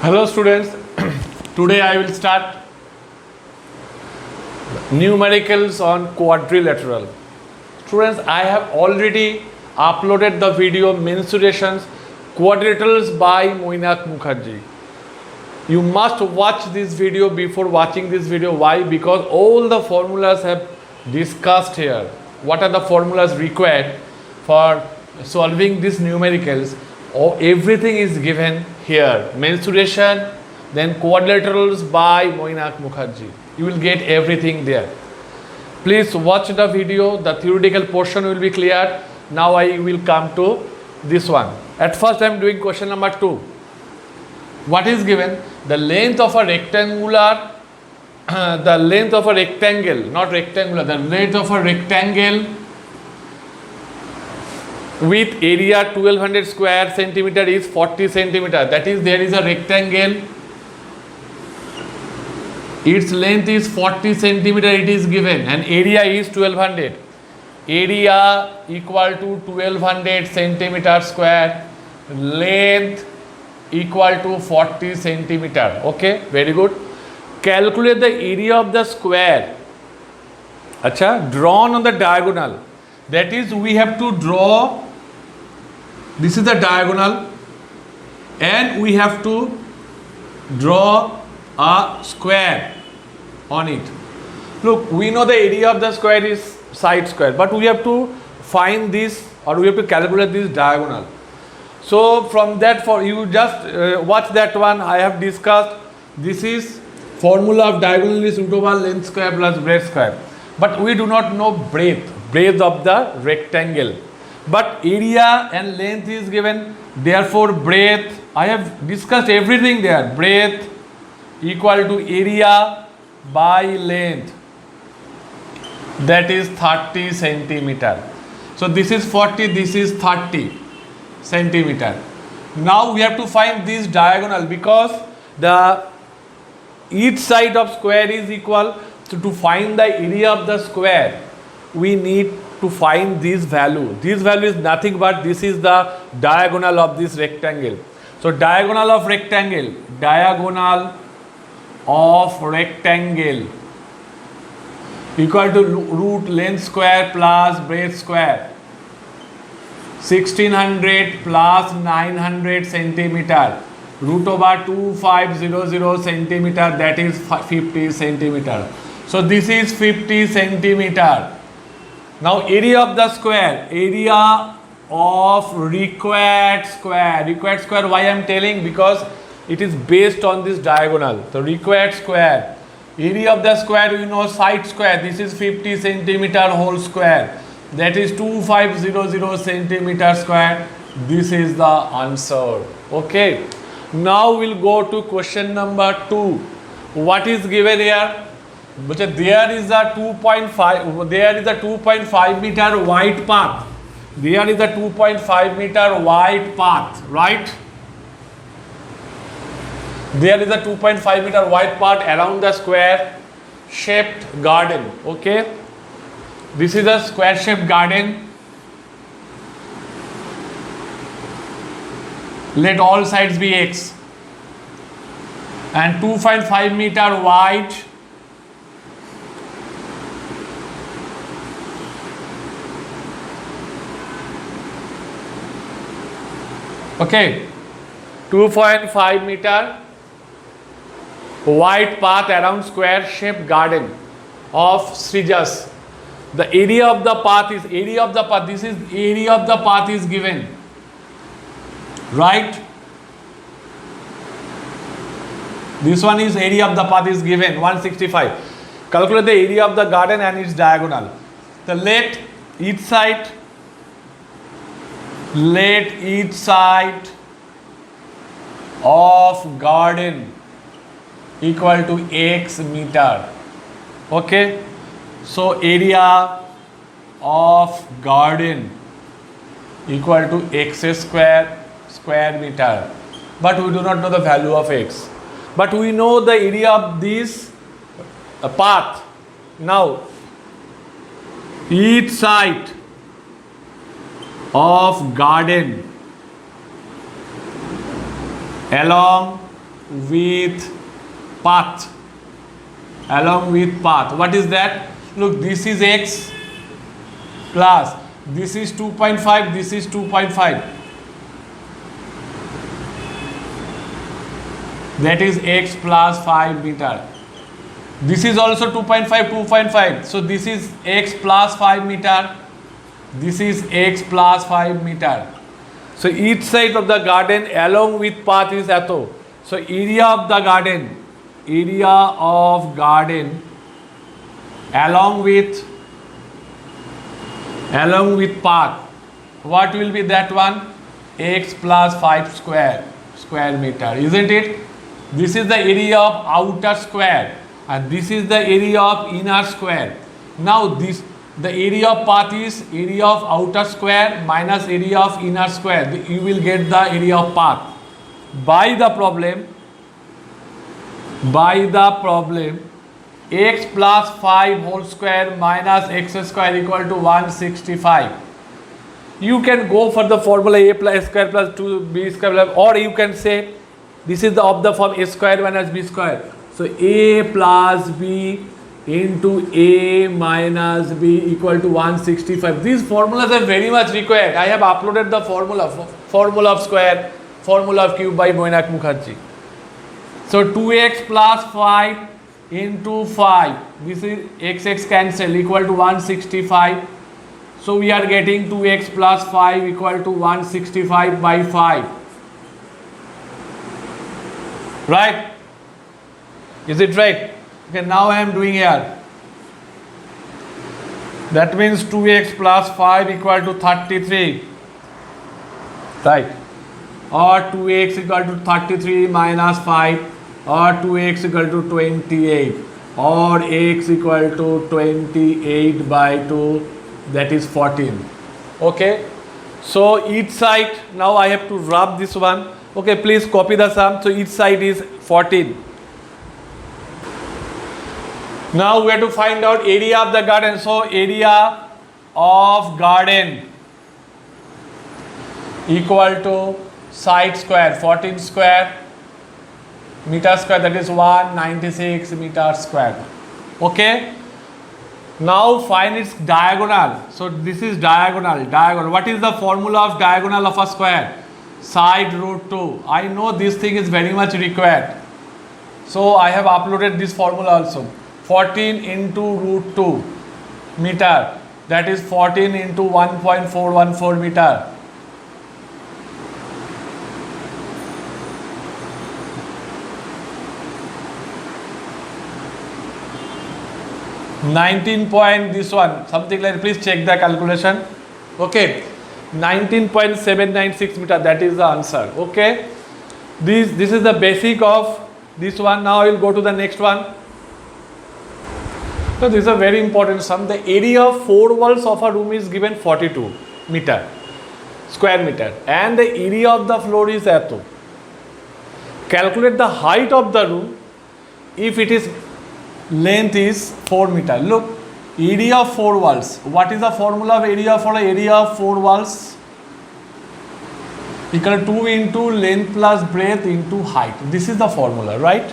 Hello students, today I will start numericals on quadrilateral. Students, I have already uploaded the video mensurations quadrilaterals by Moinak Mukherjee. You must watch this video before watching this video. Why? Because all the formulas have discussed here. What are the formulas required for solving these numericals? Everything is given here. Mensuration, then quadrilaterals by Moinak Mukherjee. You will get everything there. Please watch the video. The theoretical portion will be clear. Now I will come to this one. At first I am doing question number 2. What is given? The length of a rectangular, the length of a rectangle, not rectangular, the length of a rectangle with area 1200 square centimeter is 40 centimeter. That is, there is a rectangle, its length is 40 centimeter, it is given, and area is 1200. Area equal to 1200 centimeter square, length equal to 40 centimeter. Okay, very good. Calculate the area of the square. Acha, drawn on the diagonal. That is, we have to draw, this is the diagonal, and we have to draw a square on it. Look, we know the area of the square is side square, but we have to find this, or we have to calculate this diagonal. So from that, for you just watch that one. I have discussed, this is formula of diagonal is root over length square plus breadth square, but we do not know breadth of the rectangle, but area and length is given. Therefore breadth, I have discussed everything there. Breadth equal to area by length, that is 30 centimeter. So this is 40, this is 30 centimeter. Now we have to find this diagonal, because the each side of square is equal. So to find the area of the square, we need to find this value. This value is nothing but this is the diagonal of this rectangle. So diagonal of rectangle, equal to root length square plus breadth square. 1600 plus 900 centimeter, root over 2500 centimeter, that is 50 centimeter. So this is 50 centimeter. Now area of the square, area of required square. Required square, why I am telling? Because it is based on this diagonal. So required square, area of the square, we know side square, this is 50 centimeter whole square, that is 2500 centimeter square. This is the answer. Okay. Now we'll go to question number 2. What is given here? There is a 2.5 meter wide path. There is a 2.5 meter wide path, right? There is a 2.5 meter wide path around the square shaped garden. Okay. This is a square shaped garden. Let all sides be x. And 2.5 meter wide. Okay. 2.5 meter wide path around square shaped garden of Srijas. The area of the path is, this is area of the path is given, right? This one is area of the path is given, 165. Calculate the area of the garden and its diagonal. So let each side of garden equal to x meter. Okay. So area of garden equal to x square meter. But we do not know the value of x. But we know the area of this path. Now, each side of garden along with path. Along with path. What is that? Look, this is x plus this is 2.5, this is 2.5. That is x plus 5 meter. This is also 2.5, 2.5. So this is x plus 5 meter. This is x plus 5 meter. So each side of the garden along with path is ato. So area of the garden along with path, what will be that one? X plus 5 square meter, isn't it? This is the area of outer square and this is the area of inner square. Now the area of path is area of outer square minus area of inner square. You will get the area of path. By the problem, x plus 5 whole square minus x square equal to 165. You can go for the formula a plus square plus 2b square plus, or you can say this is the of the form a square minus b square. So a plus b into a minus b equal to 165. These formulas are very much required. I have uploaded the formula of square, formula of cube by Moinak Mukherjee. So 2x plus 5 into 5, this is x cancel equal to 165. So we are getting 2x plus 5 equal to 165 by 5. Right? Is it right? Okay, now I am doing here. That means 2x plus 5 equal to 33. Right? Or 2x equal to 33 minus 5. Or 2x equal to 28, or x equal to 28 by 2, that is 14. Okay, so each side, now I have to rub this one. Okay, please copy the sum. So each side is 14. Now we have to find out area of the garden. So area of garden equal to side square, 14 square meter square, that is 196 meter square. Okay, now find its diagonal. So this is diagonal. What is the formula of diagonal of a square? Side root 2. I know this thing is very much required, so I have uploaded this formula also. 14 into root 2 meter, that is 14 into 1.414 meter. 19 point this one, something like, please check the calculation. Okay, 19.796 meter, that is the answer. Okay, this is the basic of this one. Now I will go to the next one. So this is a very important sum. The area of 4 walls of a room is given 42 square meter and the area of the floor is ato. Calculate the height of the room if it is length is 4 meter. Look, area of 4 walls. What is the formula of area for area of 4 walls? Equal to 2 into length plus breadth into height. This is the formula, right?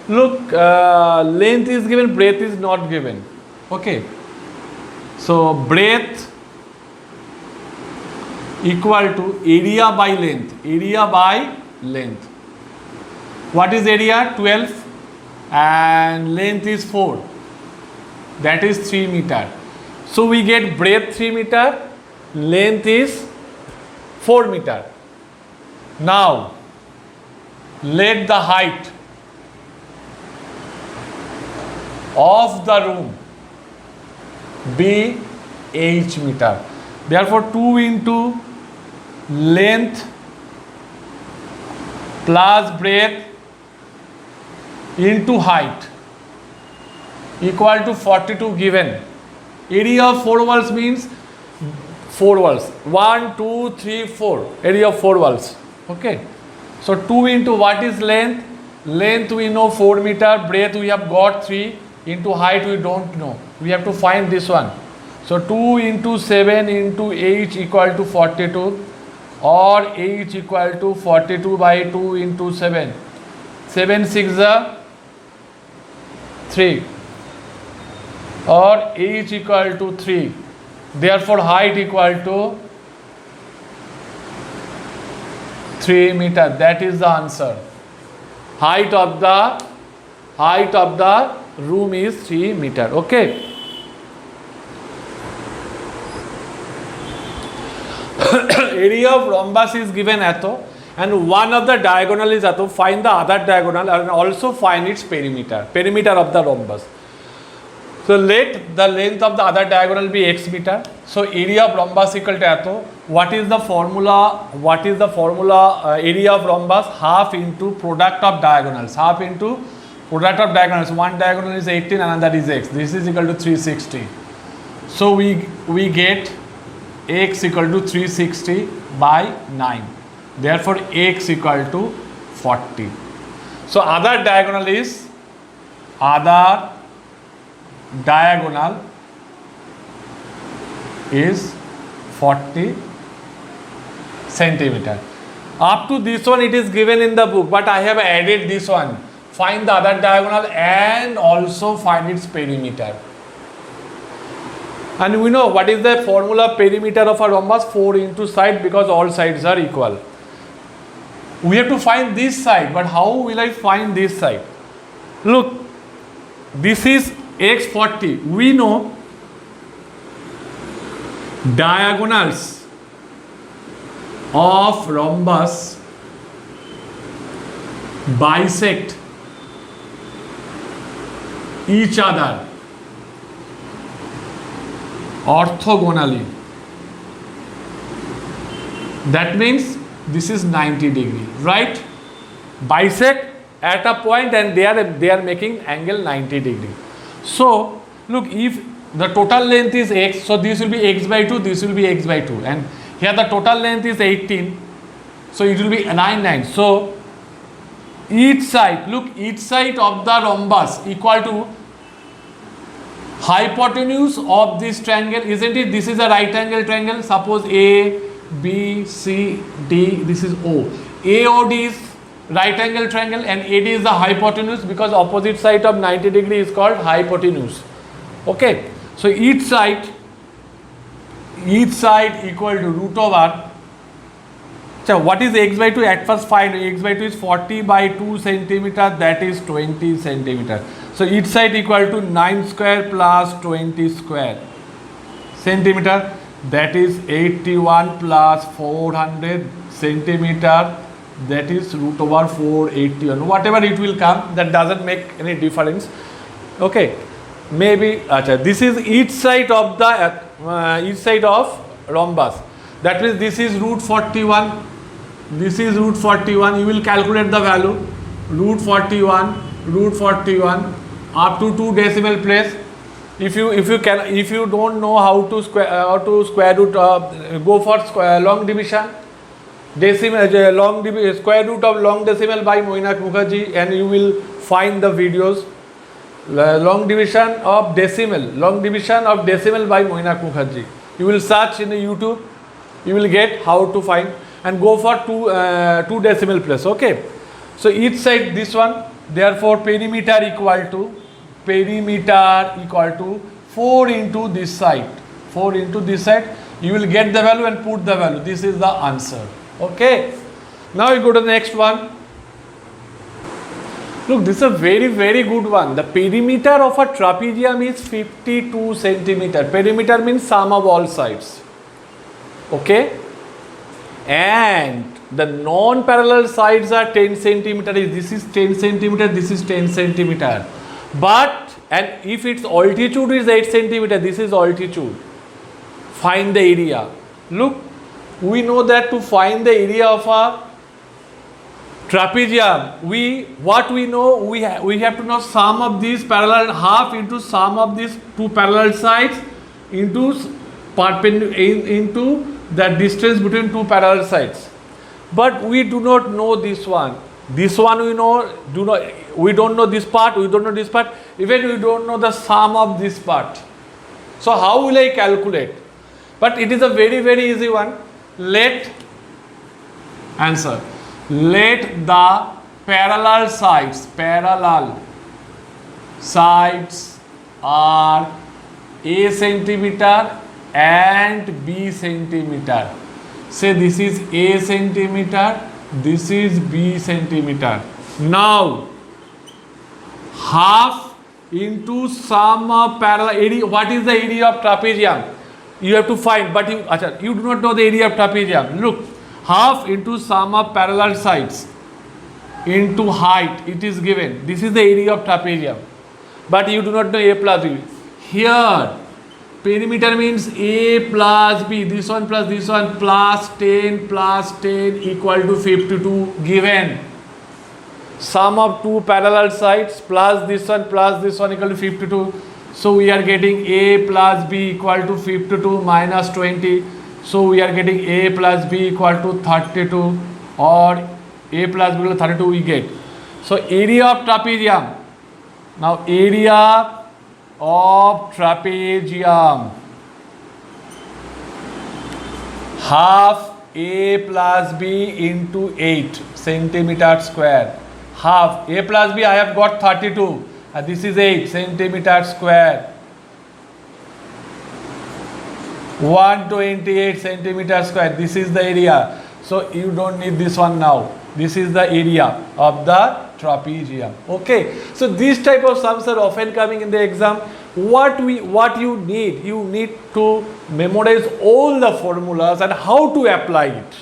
Look, length is given, breadth is not given. Okay, so breadth equal to area by length. What is area? 12 and length is 4, that is 3 meter. So we get breadth 3 meter, length is 4 meter. Now let the height of the room be h meter. Therefore 2 into length plus breadth into height equal to 42 given. Area of 4 walls means 4 walls, 1 2 3 4, area of 4 walls. Okay, so 2 into what is length? Length we know 4 meter, breadth we have got 3, into height we don't know, we have to find this one. So 2 into 7 into h equal to 42, or h equal to 42 by 2 into 7. 7 6 3 or h equal to 3. Therefore height equal to 3 meter. That is the answer. Height of the room is 3 meter. Okay. Area of rhombus is given ato, and one of the diagonal is ato. Find the other diagonal and also find its perimeter of the rhombus. So let the length of the other diagonal be x meter. So area of rhombus equal to ato. What is the formula? Area of rhombus, half into product of diagonals. One diagonal is 18, another is x. This is equal to 360. So we get x equal to 360 by 9. Therefore x equal to 40. So other diagonal is 40 centimeter. Up to this one it is given in the book, but I have added this one. Find the other diagonal and also find its perimeter. And we know what is the formula perimeter of a rhombus? 4 into side, because all sides are equal. We have to find this side, but how will I find this side? Look, this is x40. We know diagonals of rhombus bisect each other orthogonally. That means this is 90 degree, right? Bisect at a point and they are making angle 90 degree. So look, if the total length is x, so this will be x by 2, this will be x by 2, and here the total length is 18, so it will be 9. So each side, look, each side of the rhombus equal to hypotenuse of this triangle, isn't it? This is a right angle triangle. Suppose A, B, C, D, this is O. AOD is right angle triangle and AD is the hypotenuse, because opposite side of 90 degree is called hypotenuse. Okay. So each side equal to root over. So what is x by 2? At first find x by 2 is 40 by 2 centimeter, that is 20 centimeter. So each side equal to 9 square plus 20 square centimeter, that is 81 plus 400 centimeter, that is root over 481. Whatever it will come, that doesn't make any difference. Okay, maybe this is each side of the rhombus. That means this is root 41. This is root 41. You will calculate the value. Root 41 up to 2 decimal place. If you don't know how to square root, go for long division. Square root of long decimal by Moinak Mukherjee, and you will find the videos. Long division of decimal by Moinak Mukherjee. You will search in the YouTube. You will get how to find, and go for 2 decimal place. Okay. So each side this one. Therefore perimeter equal to 4 into this side. 4 into this side. You will get the value and put the value. This is the answer. Okay. Now we go to the next one. Look, this is a very, very good one. The perimeter of a trapezium is 52 centimeter. Perimeter means sum of all sides. Okay. And the non-parallel sides are 10 centimeter. This is 10 centimeter. This is 10 centimeter. But, and if its altitude is 8 centimeter, this is altitude. Find the area. Look, we know that to find the area of a trapezium, we have to know sum of these parallel, half into sum of these 2 parallel sides into the distance between 2 parallel sides. But we do not know this one. This one we don't know this part, we don't know this part, even we don't know the sum of this part. So how will I calculate? But it is a very, very easy one. Let the parallel sides are A centimeter and B centimeter. Say this is A centimeter, this is B centimeter. Now half into sum of parallel area. What is the area of trapezium? You have to find, but you do not know the area of trapezium. Look, half into sum of parallel sides into height, it is given. This is the area of trapezium, but you do not know A plus B. Here perimeter means A plus B, this one plus 10 plus 10 equal to 52 given. Sum of two parallel sides plus this one equal to 52. So we are getting A plus B equal to 52 minus 20. So we are getting A plus B equal to 32, or A plus B equal to 32 we get. So area of trapezium. Now area of trapezium, half A plus B into 8 centimeter square. Half A plus B I have got 32 and this is 8 centimeter square. 128 centimeter square. This is the area. So you don't need this one now. This is the area of the trapezium. Okay. So these type of sums are often coming in the exam. What you need to memorize all the formulas and how to apply it,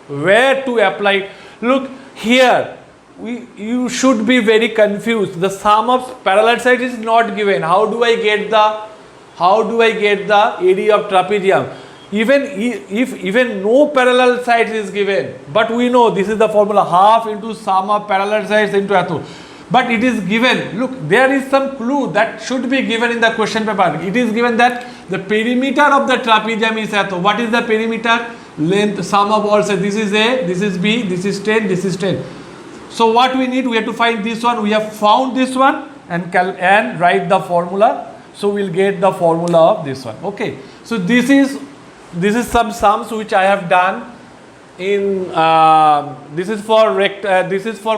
where to apply it. Look here, you should be very confused. The sum of parallel sides is not given. How do I get the area of trapezium? Even no parallel sides is given, but we know this is the formula, half into sum of parallel sides into atho. But it is given, look, there is some clue that should be given in the question paper. It is given that the perimeter of the trapezium is atho. What is the perimeter? Length, sum of all sides. This is A, this is B, this is 10, this is 10. So what we need, we have to find this one. We have found this one and write the formula. So we'll get the formula of this one. Okay. So this is some sums which I have done in this is for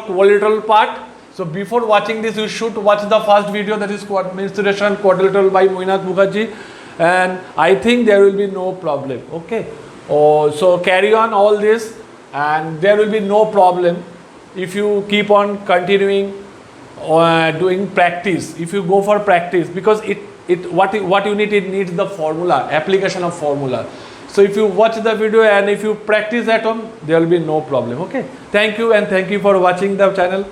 quadrilateral part. So before watching this, you should watch the first video, that is mensuration quadrilateral by Moinath Mukherjee, and I think there will be no problem. Okay. So carry on all this and there will be no problem if you keep on continuing doing practice. If you go for practice, because what you need, it needs the formula, application of formula. So if you watch the video and if you practice at home, there will be no problem. Okay. Thank you, and thank you for watching the channel.